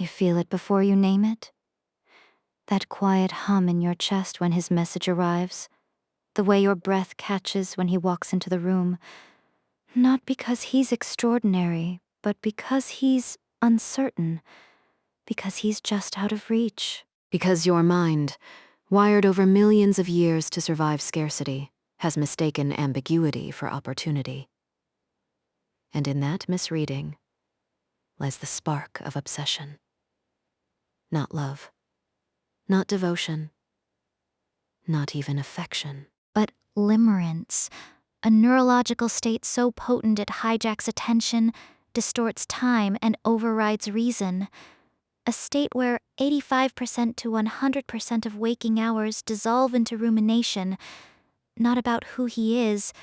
You feel it before you name it? That quiet hum in your chest when his message arrives? The way your breath catches when he walks into the room? Not because he's extraordinary, but because he's uncertain. Because he's just out of reach. Because your mind, wired over millions of years to survive scarcity, has mistaken ambiguity for opportunity. And in that misreading lies the spark of obsession. Not love, not devotion, not even affection. But limerence, a neurological state so potent it hijacks attention, distorts time, and overrides reason. A state where 85% to 100% of waking hours dissolve into rumination, not about who he is,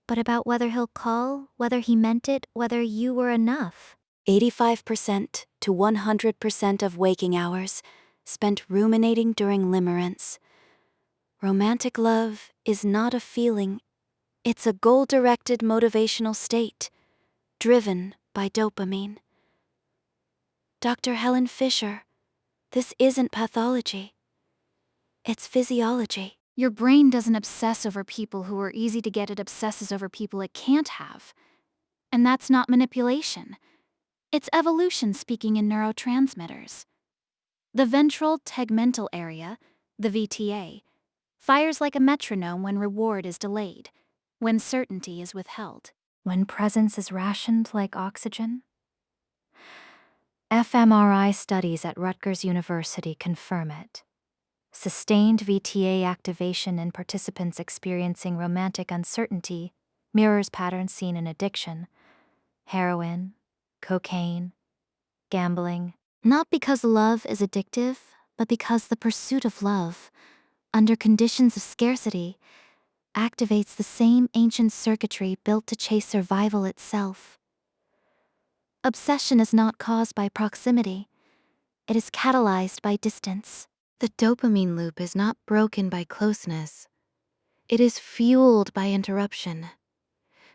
but about whether he'll call, whether he meant it, whether you were enough. 85% to 100% of waking hours spent ruminating during limerence. Romantic love is not a feeling, it's a goal-directed motivational state, driven by dopamine. Dr. Helen Fisher, this isn't pathology. It's physiology. Your brain doesn't obsess over people who are easy to get, it obsesses over people it can't have. And that's not manipulation. It's evolution speaking in neurotransmitters. The ventral tegmental area, the VTA, fires like a metronome when reward is delayed, when certainty is withheld. When presence is rationed like oxygen? fMRI studies at Rutgers University confirm it. Sustained VTA activation in participants experiencing romantic uncertainty mirrors patterns seen in addiction, heroin, cocaine, gambling. Not because love is addictive, but because the pursuit of love, under conditions of scarcity, activates the same ancient circuitry built to chase survival itself. Obsession is not caused by proximity. It is catalyzed by distance. The dopamine loop is not broken by closeness. It is fueled by interruption.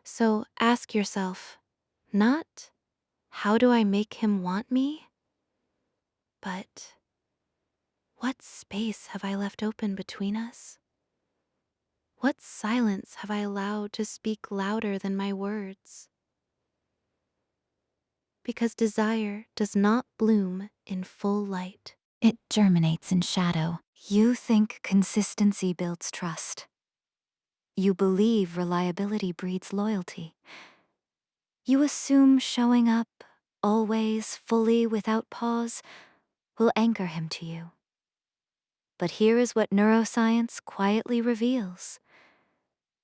So ask yourself, not, how do I make him want me? But, what space have I left open between us? What silence have I allowed to speak louder than my words? Because desire does not bloom in full light. It germinates in shadow. You think consistency builds trust. You believe reliability breeds loyalty. You assume showing up, always, fully, without pause, will anchor him to you. But here is what neuroscience quietly reveals.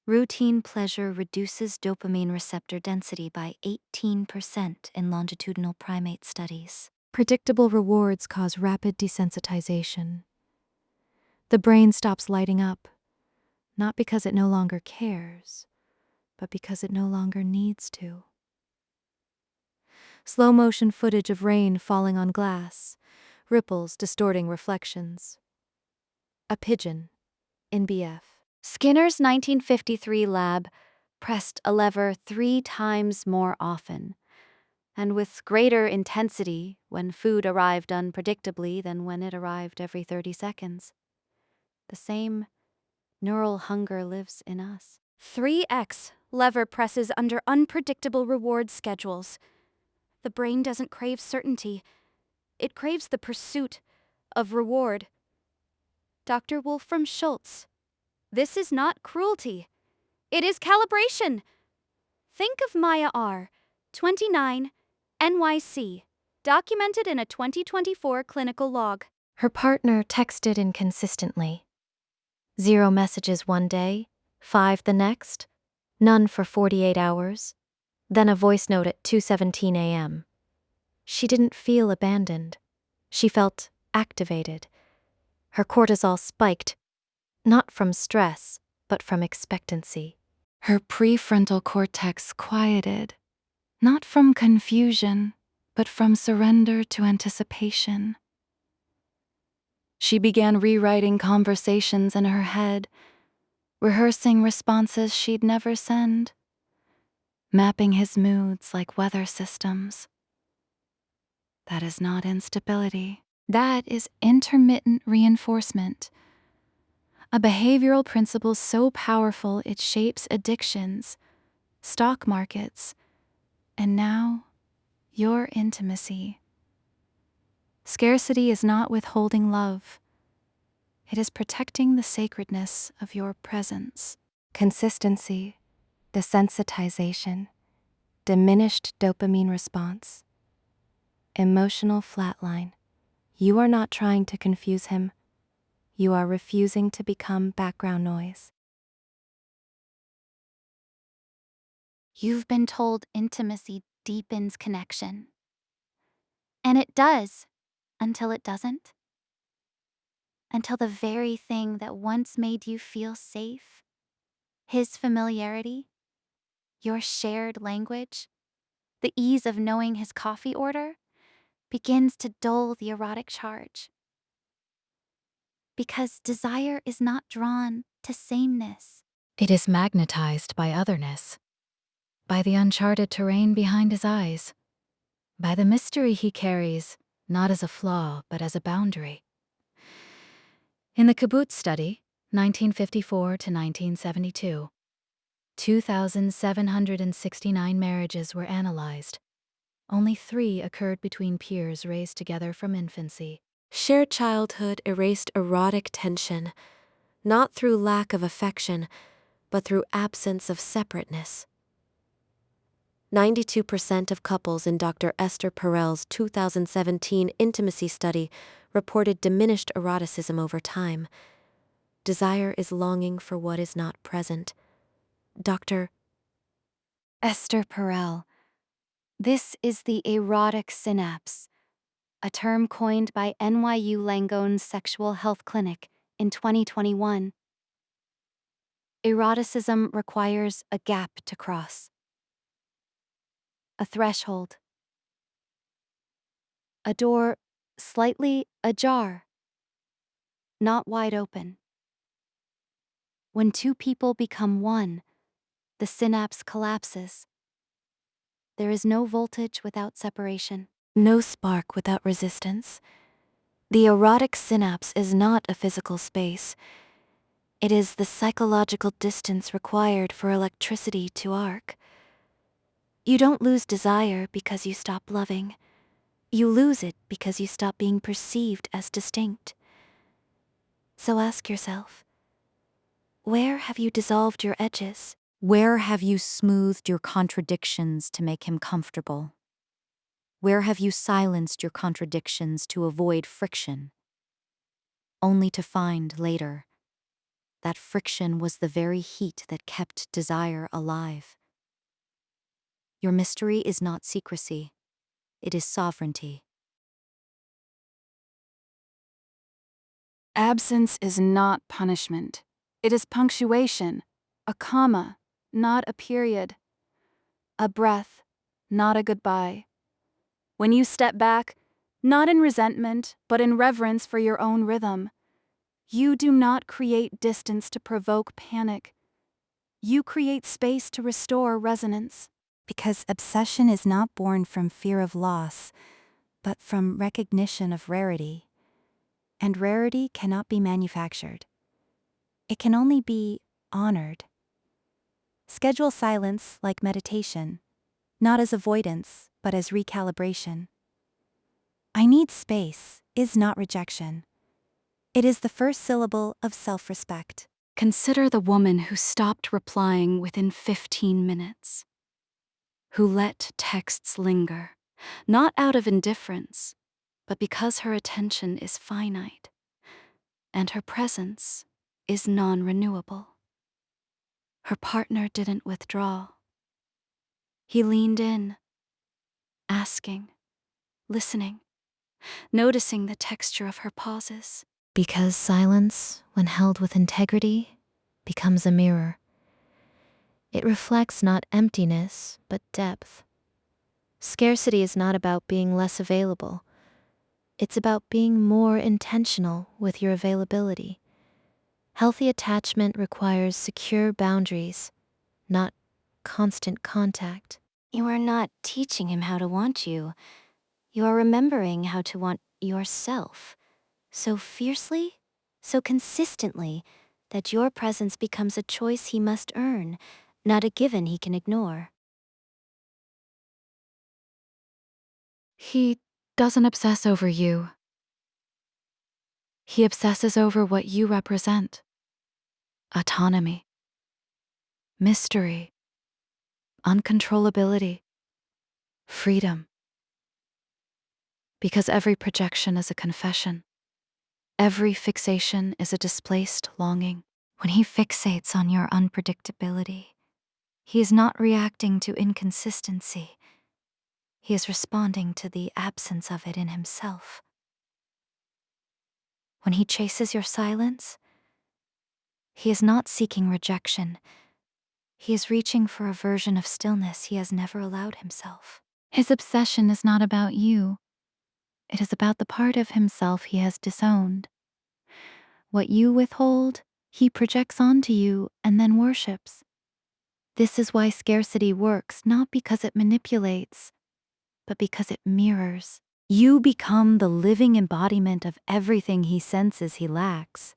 Routine pleasure reduces dopamine receptor density by 18% in longitudinal primate studies. Predictable rewards cause rapid desensitization. The brain stops lighting up, not because it no longer cares, but because it no longer needs to. Slow motion footage of rain falling on glass, ripples distorting reflections. A pigeon in BF. Skinner's 1953 lab pressed a lever 3 times more often, and with greater intensity when food arrived unpredictably than when it arrived every 30 seconds. The same neural hunger lives in us. 3x lever presses under unpredictable reward schedules. The brain doesn't crave certainty. It craves the pursuit of reward. Dr. Wolfram Schultz. This is not cruelty. It is calibration. Think of Maya R., 29, NYC, documented in a 2024 clinical log. Her partner texted inconsistently. 0 messages one day, 5 the next, none for 48 hours, then a voice note at 2:17 a.m. She didn't feel abandoned. She felt activated. Her cortisol spiked, not from stress, but from expectancy. Her prefrontal cortex quieted, not from confusion, but from surrender to anticipation. She began rewriting conversations in her head, rehearsing responses she'd never send, mapping his moods like weather systems. That is not instability. That is intermittent reinforcement. A behavioral principle so powerful it shapes addictions, stock markets, and now your intimacy. Scarcity is not withholding love. It is protecting the sacredness of your presence. Consistency, desensitization, diminished dopamine response, emotional flatline. You are not trying to confuse him. You are refusing to become background noise. You've been told intimacy deepens connection. And it does, until it doesn't. Until the very thing that once made you feel safe, his familiarity, your shared language, the ease of knowing his coffee order, begins to dull the erotic charge. Because desire is not drawn to sameness. It is magnetized by otherness, by the uncharted terrain behind his eyes, by the mystery he carries, not as a flaw, but as a boundary. In the Kibbutz study, 1954 to 1972, 2,769 marriages were analyzed. Only 3 occurred between peers raised together from infancy. Shared childhood erased erotic tension, not through lack of affection, but through absence of separateness. 92% of couples in Dr. Esther Perel's 2017 intimacy study reported diminished eroticism over time. Desire is longing for what is not present. Dr. Esther Perel. This is the erotic synapse, a term coined by NYU Langone's Sexual Health Clinic in 2021. Eroticism requires a gap to cross, a threshold, a door slightly ajar, not wide open. When 2 people become one, the synapse collapses. There is no voltage without separation. No spark without resistance. The erotic synapse is not a physical space. It is the psychological distance required for electricity to arc. You don't lose desire because you stop loving. You lose it because you stop being perceived as distinct. So ask yourself, where have you dissolved your edges? Where have you smoothed your contradictions to make him comfortable? Where have you silenced your contradictions to avoid friction? Only to find later that friction was the very heat that kept desire alive. Your mystery is not secrecy, it is sovereignty. Absence is not punishment. It is punctuation, a comma, not a period, a breath, not a goodbye. When you step back, not in resentment, but in reverence for your own rhythm, you do not create distance to provoke panic. You create space to restore resonance. Because obsession is not born from fear of loss, but from recognition of rarity. And rarity cannot be manufactured. It can only be honored. Schedule silence like meditation, not as avoidance, but as recalibration. I need space is not rejection. It is the first syllable of self-respect. Consider the woman who stopped replying within 15 minutes, who let texts linger, not out of indifference, but because her attention is finite, and her presence is non-renewable. Her partner didn't withdraw. He leaned in, asking, listening, noticing the texture of her pauses. Because silence, when held with integrity, becomes a mirror. It reflects not emptiness, but depth. Scarcity is not about being less available. It's about being more intentional with your availability. Healthy attachment requires secure boundaries, not constant contact. You are not teaching him how to want you. You are remembering how to want yourself so fiercely, so consistently, that your presence becomes a choice he must earn, not a given he can ignore. He doesn't obsess over you. He obsesses over what you represent. Autonomy, mystery, uncontrollability, freedom. Because every projection is a confession. Every fixation is a displaced longing. When he fixates on your unpredictability, he is not reacting to inconsistency. He is responding to the absence of it in himself. When he chases your silence, he is not seeking rejection. He is reaching for a version of stillness he has never allowed himself. His obsession is not about you. It is about the part of himself he has disowned. What you withhold, he projects onto you and then worships. This is why scarcity works, not because it manipulates, but because it mirrors. You become the living embodiment of everything he senses he lacks.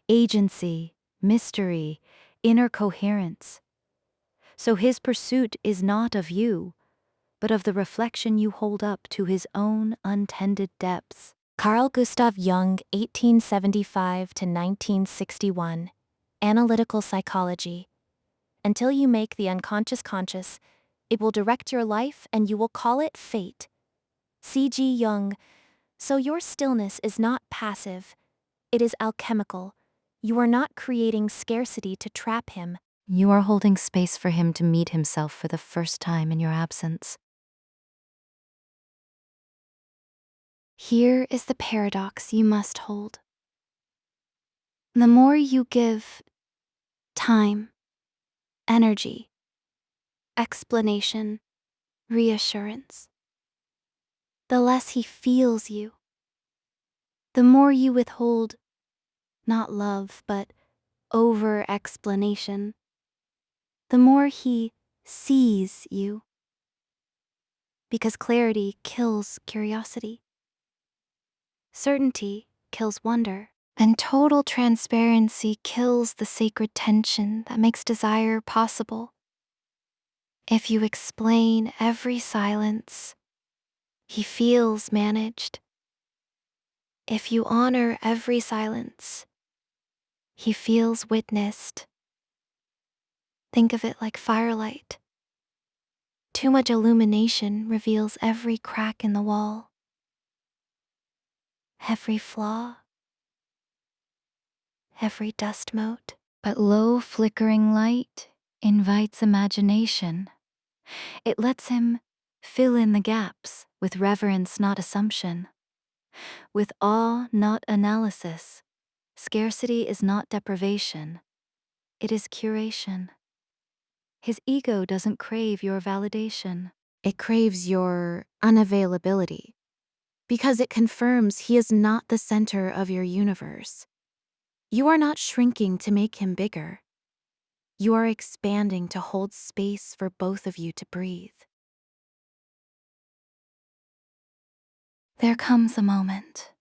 Agency, mystery, inner coherence. So his pursuit is not of you, but of the reflection you hold up to his own untended depths. Carl Gustav Jung, 1875 to 1961. Analytical Psychology. Until you make the unconscious conscious, it will direct your life and you will call it fate. C.G. Jung. So your stillness is not passive. It is alchemical. You are not creating scarcity to trap him. You are holding space for him to meet himself for the first time in your absence. Here is the paradox you must hold. The more you give time, energy, explanation, reassurance, the less he feels you. The more you withhold, not love, but over-explanation, the more he sees you. Because clarity kills curiosity. Certainty kills wonder. And total transparency kills the sacred tension that makes desire possible. If you explain every silence, he feels managed. If you honor every silence, he feels witnessed. Think of it like firelight. Too much illumination reveals every crack in the wall, every flaw, every dust mote. But low flickering light invites imagination. It lets him fill in the gaps with reverence, not assumption. With awe, not analysis. Scarcity is not deprivation. It is curation. His ego doesn't crave your validation. It craves your unavailability, because it confirms he is not the center of your universe. You are not shrinking to make him bigger. You are expanding to hold space for both of you to breathe. There comes a moment,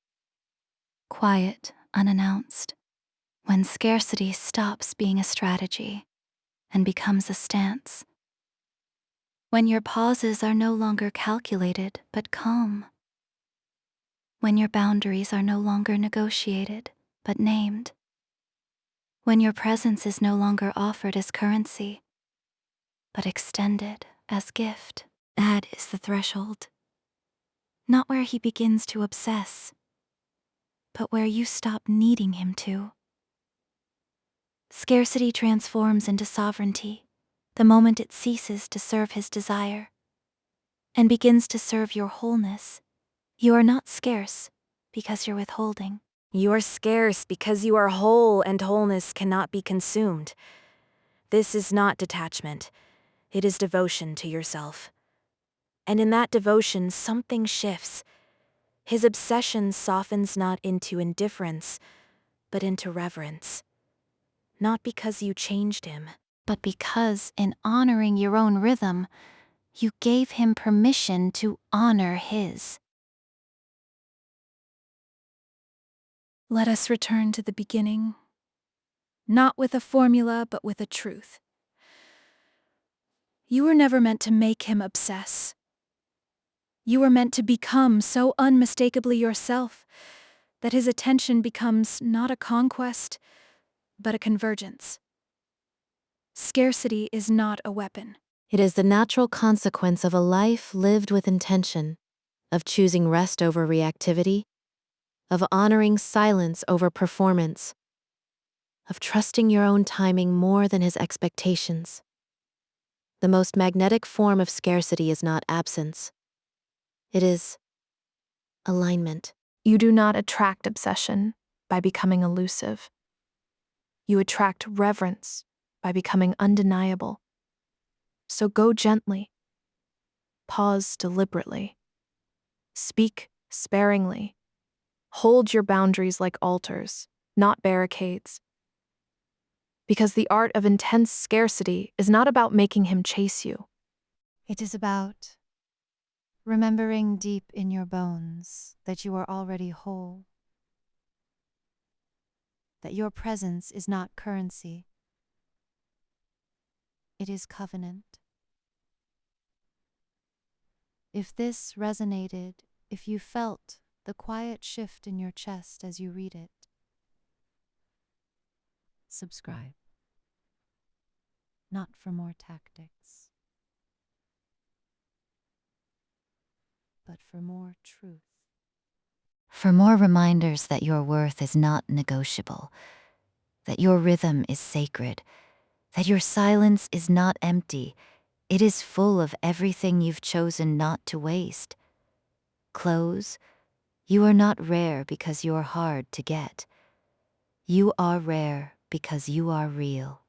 quiet, unannounced, when scarcity stops being a strategy and becomes a stance. When your pauses are no longer calculated but calm. When your boundaries are no longer negotiated but named. When your presence is no longer offered as currency, but extended as gift. That is the threshold. Not where he begins to obsess, but where you stop needing him to. Scarcity transforms into sovereignty the moment it ceases to serve his desire and begins to serve your wholeness. You are not scarce because you're withholding. You are scarce because you are whole, and wholeness cannot be consumed. This is not detachment. It is devotion to yourself. And in that devotion, something shifts. His obsession softens not into indifference, but into reverence. Not because you changed him, But because in honoring your own rhythm, You gave him permission to honor his. Let us return to the beginning, not with a formula, but with a truth. You were never meant to make him obsess. You were meant to become so unmistakably yourself that his attention becomes not a conquest, but a convergence. Scarcity is not a weapon. It is the natural consequence of a life lived with intention, of choosing rest over reactivity, of honoring silence over performance, of trusting your own timing more than his expectations. The most magnetic form of scarcity is not absence. It is alignment. You do not attract obsession by becoming elusive. You attract reverence by becoming undeniable. So go gently. Pause deliberately. Speak sparingly. Hold your boundaries like altars, not barricades. Because the art of intense scarcity is not about making him chase you. It is about remembering deep in your bones that you are already whole, that your presence is not currency, it is covenant. If this resonated, if you felt the quiet shift in your chest as you read it, subscribe. Not for more tactics, but for more truth. For more reminders that your worth is not negotiable, that your rhythm is sacred, that your silence is not empty, it is full of everything you've chosen not to waste. Close. You are not rare because you're hard to get. You are rare because you are real.